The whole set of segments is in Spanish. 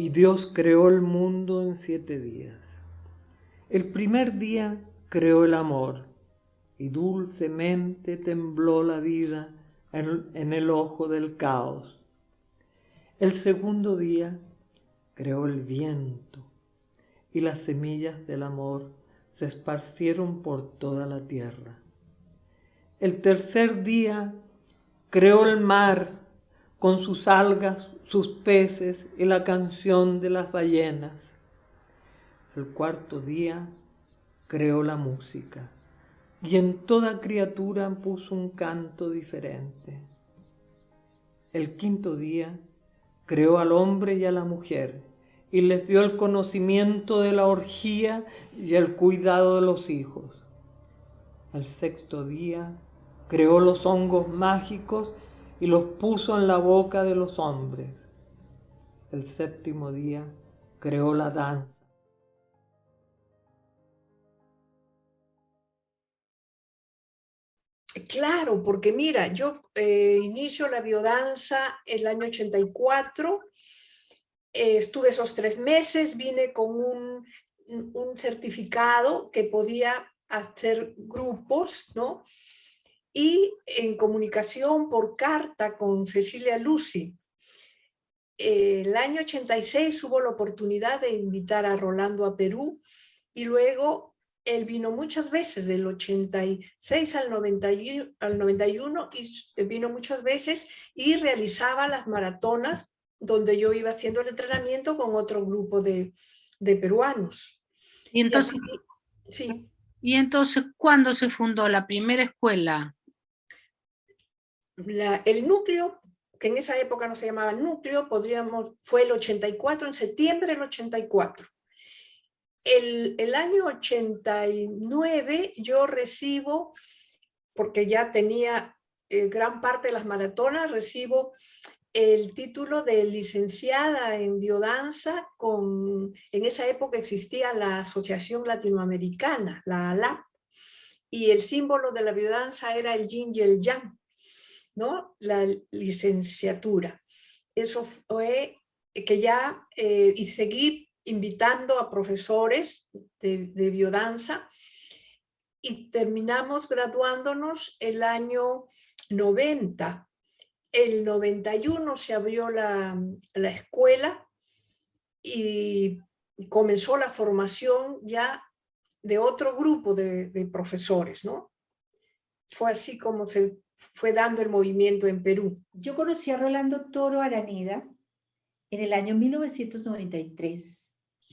Y Dios creó el mundo en 7 días. El primer día creó el amor, y dulcemente tembló la vida en el ojo del caos. El segundo día creó el viento, y las semillas del amor se esparcieron por toda la tierra. El tercer día creó el mar con sus algas, sus peces y la canción de las ballenas. El cuarto día creó la música y en toda criatura puso un canto diferente. El quinto día creó al hombre y a la mujer y les dio el conocimiento de la orgía y el cuidado de los hijos. Al sexto día creó los hongos mágicos y los puso en la boca de los hombres. El séptimo día creó la danza. Claro, porque mira, yo inicio la biodanza el año 84, estuve esos 3 meses, vine con un certificado que podía hacer grupos, ¿no? Y en comunicación por carta con Cecilia Lucy. El año 86 hubo la oportunidad de invitar a Rolando a Perú y luego él vino muchas veces, del 86 al 91, y vino muchas veces y realizaba las maratonas donde yo iba haciendo el entrenamiento con otro grupo de peruanos. Y Y así, entonces, sí. ¿cuándo se fundó la primera escuela? El núcleo, que en esa época no se llamaba núcleo, fue el 84, en septiembre del 84. El año 89 yo recibo, porque ya tenía gran parte de las maratonas, recibo el título de licenciada en biodanza. En esa época existía la Asociación Latinoamericana, la ALAP, y el símbolo de la biodanza era el yin y el yang, ¿no? La licenciatura. Eso fue que ya, y seguí invitando a profesores de biodanza y terminamos graduándonos el año 90. El 91 se abrió la escuela y comenzó la formación ya de otro grupo de profesores, ¿no? Fue así como se fue dando el movimiento en Perú. Yo conocí a Rolando Toro Araneda en el año 1993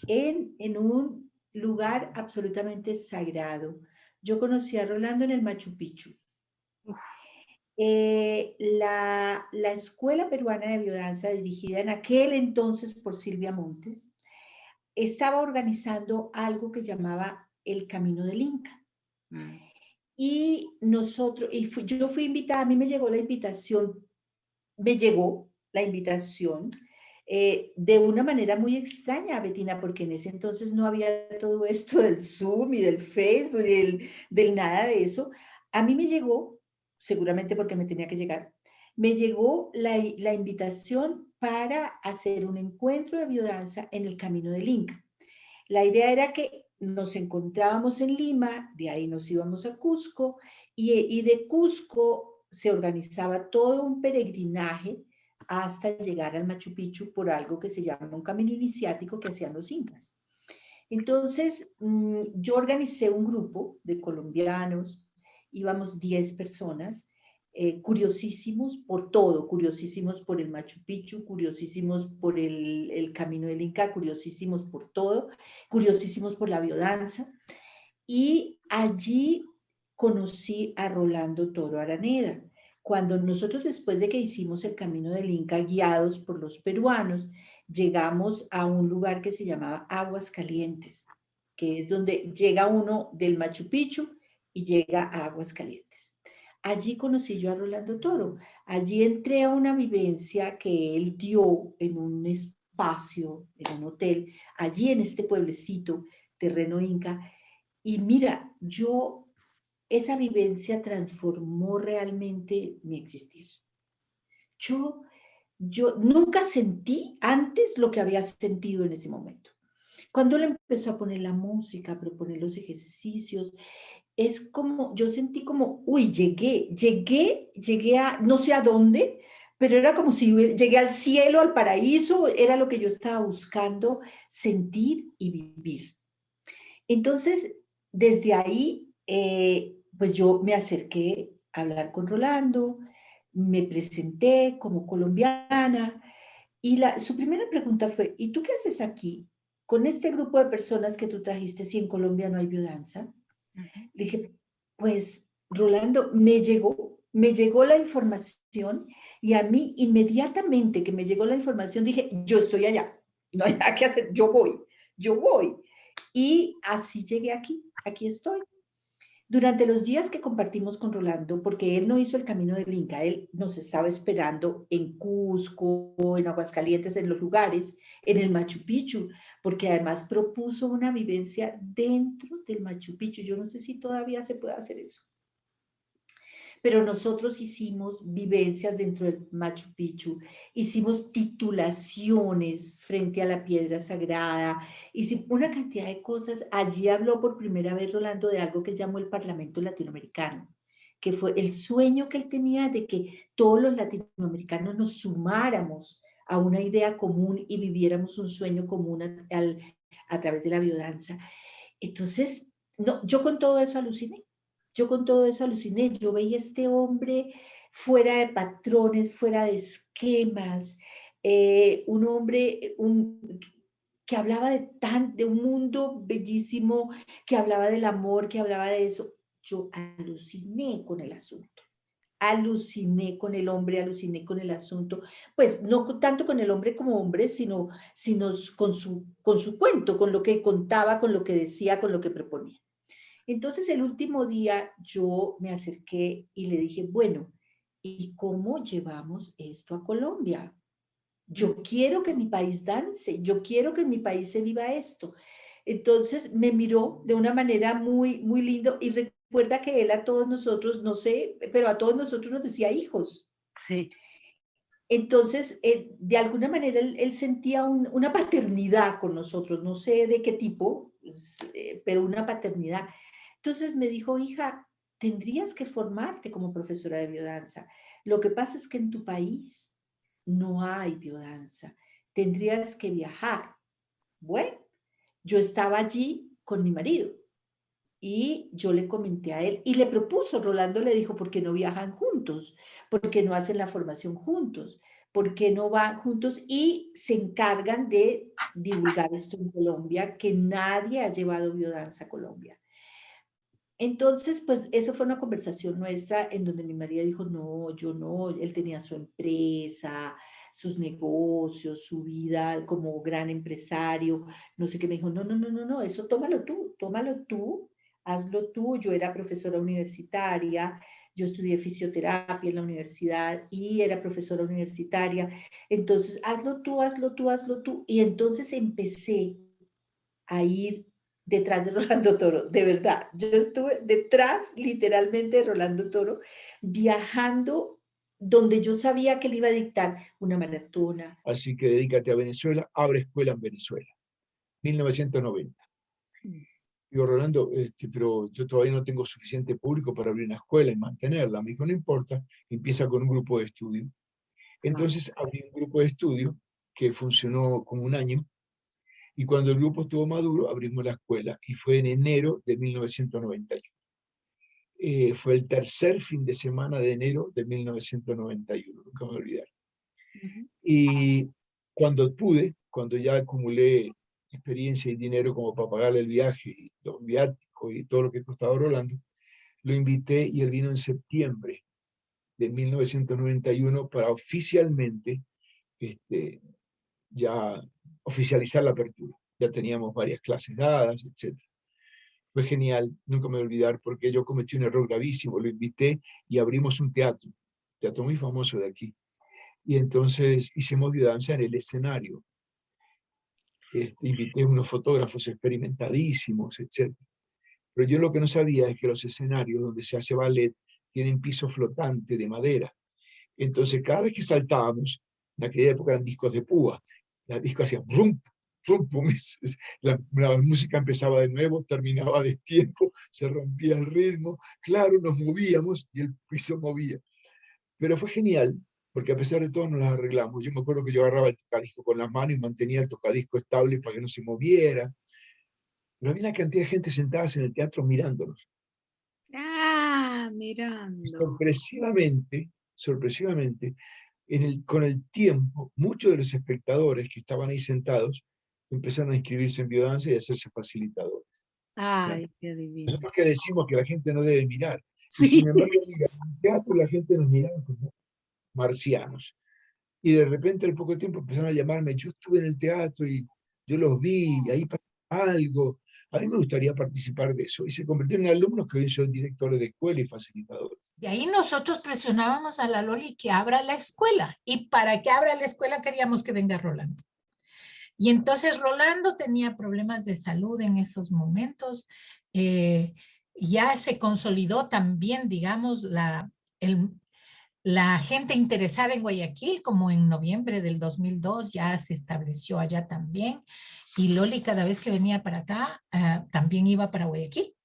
en un lugar absolutamente sagrado. Yo conocí a Rolando en el Machu Picchu. La Escuela Peruana de Biodanza, dirigida en aquel entonces por Silvia Montes, estaba organizando algo que llamaba el Camino del Inca. Y yo fui invitada, a mí me llegó la invitación de una manera muy extraña, Betina, porque en ese entonces no había todo esto del Zoom y del Facebook y del nada de eso. A mí me llegó, seguramente porque me tenía que llegar, me llegó la invitación para hacer un encuentro de biodanza en el Camino del Inca. La idea era que nos encontrábamos en Lima, de ahí nos íbamos a Cusco, y de Cusco se organizaba todo un peregrinaje hasta llegar al Machu Picchu por algo que se llama un camino iniciático que hacían los incas. Entonces, yo organicé un grupo de colombianos, íbamos 10 personas, curiosísimos por todo, curiosísimos por el Machu Picchu, curiosísimos por el Camino del Inca, curiosísimos por todo, curiosísimos por la biodanza. Y allí conocí a Rolando Toro Araneda. Cuando nosotros, después de que hicimos el Camino del Inca guiados por los peruanos, llegamos a un lugar que se llamaba Aguas Calientes, que es donde llega uno del Machu Picchu y llega a Aguas Calientes. Allí conocí yo a Rolando Toro. Allí entré a una vivencia que él dio en un espacio, en un hotel, allí en este pueblecito, Terreno Inca. Y mira, esa vivencia transformó realmente mi existir. Yo yo nunca sentí antes lo que había sentido en ese momento. Cuando él empezó a poner la música, a proponer los ejercicios, es como, yo sentí como, uy, llegué a, no sé a dónde, pero era como si llegué al cielo, al paraíso, era lo que yo estaba buscando sentir y vivir. Entonces, desde ahí, pues yo me acerqué a hablar con Rolando, me presenté como colombiana y su primera pregunta fue, ¿y tú qué haces aquí con este grupo de personas que tú trajiste si en Colombia no hay biodanza? Ujú. Le dije, pues Rolando, me llegó la información y a mí inmediatamente que me llegó la información dije, yo estoy allá, no hay nada que hacer, yo voy. Y así llegué aquí estoy. Durante los días que compartimos con Rolando, porque él no hizo el camino del Inca, él nos estaba esperando en Cusco, en Aguascalientes, en los lugares, en el Machu Picchu, porque además propuso una vivencia dentro del Machu Picchu. Yo no sé si todavía se puede hacer eso, pero nosotros hicimos vivencias dentro del Machu Picchu, hicimos titulaciones frente a la piedra sagrada, hicimos una cantidad de cosas. Allí habló por primera vez Rolando de algo que llamó el Parlamento Latinoamericano, que fue el sueño que él tenía de que todos los latinoamericanos nos sumáramos a una idea común y viviéramos un sueño común a través de la biodanza. Entonces, no, yo con todo eso aluciné. Yo con todo eso aluciné. Yo veía a este hombre fuera de patrones, fuera de esquemas, un hombre que hablaba de un mundo bellísimo, que hablaba del amor, que hablaba de eso. Yo aluciné con el asunto. Aluciné con el hombre, aluciné con el asunto, pues no tanto con el hombre como hombre, sino con su cuento, con lo que contaba, con lo que decía, con lo que proponía. Entonces el último día yo me acerqué y le dije, bueno, ¿y cómo llevamos esto a Colombia? Yo quiero que mi país dance, yo quiero que en mi país se viva esto. Entonces me miró de una manera muy, muy lindo y recuerda que él a todos nosotros, no sé, pero a todos nosotros nos decía hijos. Sí. Entonces, de alguna manera él sentía una paternidad con nosotros, no sé de qué tipo, pero una paternidad. Entonces me dijo, hija, tendrías que formarte como profesora de biodanza. Lo que pasa es que en tu país no hay biodanza. Tendrías que viajar. Bueno, yo estaba allí con mi marido y yo le comenté a él y le propuso, Rolando le dijo, ¿por qué no viajan juntos? ¿Por qué no hacen la formación juntos? ¿Por qué no van juntos y se encargan de divulgar esto en Colombia, que nadie ha llevado biodanza a Colombia? Entonces, pues eso fue una conversación nuestra en donde mi marido dijo, no, yo no, él tenía su empresa, sus negocios, su vida como gran empresario, no sé qué, me dijo, no, no, no, no, no, eso tómalo tú, hazlo tú. Yo era profesora universitaria, yo estudié fisioterapia en la universidad y era profesora universitaria, entonces hazlo tú, hazlo tú, hazlo tú. Y entonces empecé a ir detrás de Rolando Toro, de verdad. Yo estuve detrás, literalmente, de Rolando Toro, viajando donde yo sabía que él iba a dictar una maratona. Así que dedícate a Venezuela, abre escuela en Venezuela, 1990. Digo, Rolando, pero yo todavía no tengo suficiente público para abrir una escuela y mantenerla. Me dijo, no importa, empieza con un grupo de estudio. Entonces abrí un grupo de estudio que funcionó como un año, y cuando el grupo estuvo maduro, abrimos la escuela, y fue en enero de 1991. Fue el tercer fin de semana de enero de 1991, nunca me voy a olvidar. Y cuando ya acumulé experiencia y dinero como para pagarle el viaje, y los viáticos y todo lo que costaba Rolando, lo invité y él vino en septiembre de 1991 para oficialmente ya oficializar la apertura. Ya teníamos varias clases dadas, etc. Fue genial, nunca me voy a olvidar, porque yo cometí un error gravísimo. Lo invité y abrimos un teatro muy famoso de aquí. Y entonces hicimos biodanza en el escenario. Invité unos fotógrafos experimentadísimos, etc. Pero yo lo que no sabía es que los escenarios donde se hace ballet tienen piso flotante de madera. Entonces cada vez que saltábamos, En aquella época eran discos de púa. Los discos hacían rum, rum, pum, la música empezaba de nuevo, terminaba de tiempo, se rompía el ritmo. Claro, nos movíamos y el piso movía. Pero fue genial, porque a pesar de todo nos las arreglamos. Yo me acuerdo que yo agarraba el tocadisco con las manos y mantenía el tocadisco estable para que no se moviera. Pero había una cantidad de gente sentada en el teatro mirándonos. Ah, Y mirando. sorpresivamente, con el tiempo, muchos de los espectadores que estaban ahí sentados empezaron a inscribirse en biodanza y a hacerse facilitadores. Ay, qué divino. Nosotros que decimos que la gente no debe mirar, y Sí. sin embargo, mira, en el teatro la gente nos miraba como marcianos. Y de repente, al poco tiempo, empezaron a llamarme, yo estuve en el teatro y yo los vi, y ahí pasó algo. A mí me gustaría participar de eso. Y se convirtieron en alumnos que hoy son directores de escuela y facilitadores. Y ahí nosotros presionábamos a la Loli que abra la escuela. Y para que abra la escuela queríamos que venga Rolando. Y entonces Rolando tenía problemas de salud en esos momentos. Ya se consolidó también, digamos, la gente interesada en Guayaquil, como en noviembre del 2002 ya se estableció allá también. Y Loli cada vez que venía para acá, también iba para Guayaquil.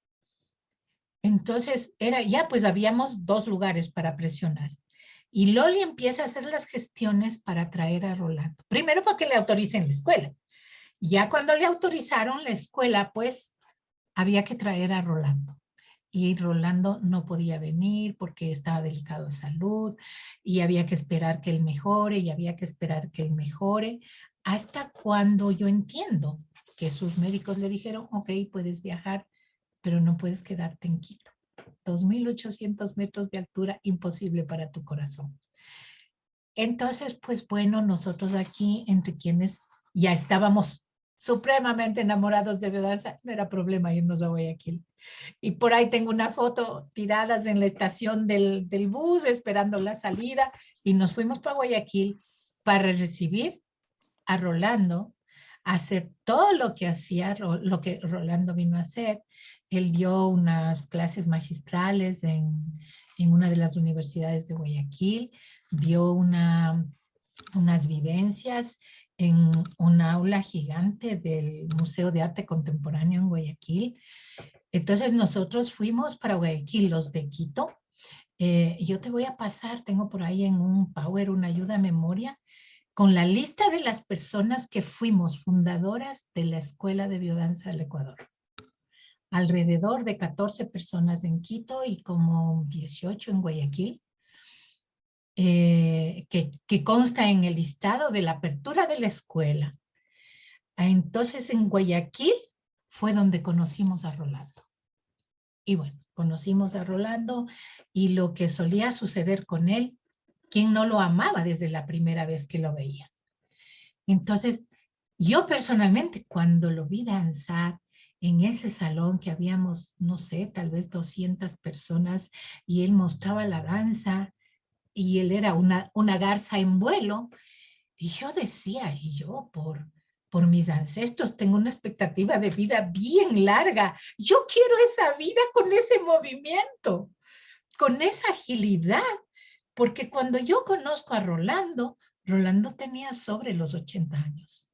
Entonces, pues habíamos 2 lugares para presionar. Y Loli empieza a hacer las gestiones para traer a Rolando. Primero para que le autoricen la escuela. Ya cuando le autorizaron la escuela, pues había que traer a Rolando. Y Rolando no podía venir porque estaba delicado de salud y había que esperar que él mejore y había que esperar que él mejore hasta cuando yo entiendo que sus médicos le dijeron, ok, puedes viajar, pero no puedes quedarte en Quito. 2.800 metros de altura, imposible para tu corazón. Entonces, pues bueno, nosotros aquí, entre quienes ya estábamos supremamente enamorados de biodanza, no era problema irnos a Guayaquil. Y por ahí tengo una foto tiradas en la estación del bus, esperando la salida, y nos fuimos para Guayaquil para recibir a Rolando, hacer todo lo que hacía, lo que Rolando vino a hacer. Él dio unas clases magistrales en una de las universidades de Guayaquil, dio unas vivencias en un aula gigante del Museo de Arte Contemporáneo en Guayaquil. Entonces nosotros fuimos para Guayaquil, los de Quito. Yo te voy a pasar, tengo por ahí en un Power, una ayuda a memoria, con la lista de las personas que fuimos fundadoras de la Escuela de Biodanza del Ecuador. Alrededor de 14 personas en Quito y como 18 en Guayaquil, que consta en el listado de la apertura de la escuela. Entonces en Guayaquil fue donde conocimos a Rolando. Y bueno, conocimos a Rolando y lo que solía suceder con él, ¿quién no lo amaba desde la primera vez que lo veía? Entonces, yo personalmente, cuando lo vi danzar en ese salón que habíamos, no sé, tal vez 200 personas, y él mostraba la danza, y él era una garza en vuelo, y yo decía, y yo por mis ancestros tengo una expectativa de vida bien larga. Yo quiero esa vida con ese movimiento, con esa agilidad, porque cuando yo conozco a Rolando, Rolando tenía sobre los 80 años.